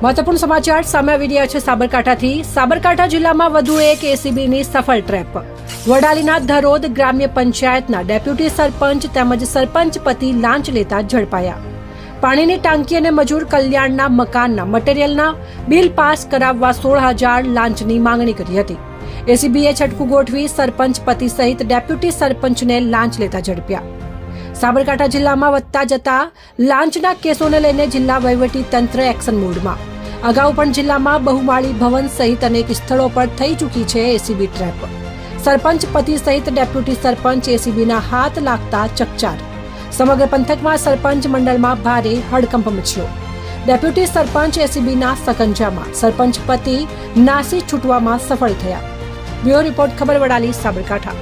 મહત્વપૂર્ણ સમાચાર સામે આવી રહ્યા છે સાબરકાંઠાથી। સાબરકાંઠા જિલ્લામાં વધુ એક એસીબીની સફળ ટ્રેપ। વડાલીના ધરોદ ગ્રામ્ય પંચાયતના ડેપ્યુટી સરપંચ તેમજ સરપંચ પતિ લાંચ લેતા ઝડપાયા। પાણીની ટાંકી અને મજૂર કલ્યાણના મકાનના મટીરીયલના બિલ પાસ કરાવવા 16,000 લાંચની માંગણી કરી હતી। એસીબીએ છટકું ગોઠવી સરપંચ પતિ સહિત ડેપ્યુટી સરપંચને લાંચ લેતા ઝડપ્યા। સાબરકાંઠા જિલ્લામાં વધતા જતા લાંચના કેસોને લઈને જિલ્લા વહીવટી તંત્ર એક્શન મોડમાં। અગાઉ પણ જિલ્લામાં બહુમાળી ભવન સહિત અનેક સ્થળો પર થઈ ચૂકી છે એસીબી ટ્રેપ। સરપંચ પતિ સહિત ડેપ્યુટી સરપંચ એસીબીના હાથ લાગતા ચકચાર। સમગ્ર પંથકમાં સરપંચ મંડળમાં ભારે હડકંપ મચ્યો। ડેપ્યુટી સરપંચ એસીબીના સકંજામાં, સરપંચ પતિ નાસી છૂટવામાં સફળ થયા। બ્યુરો રિપોર્ટ, ખબર વડાલી, સાબરકાંઠા।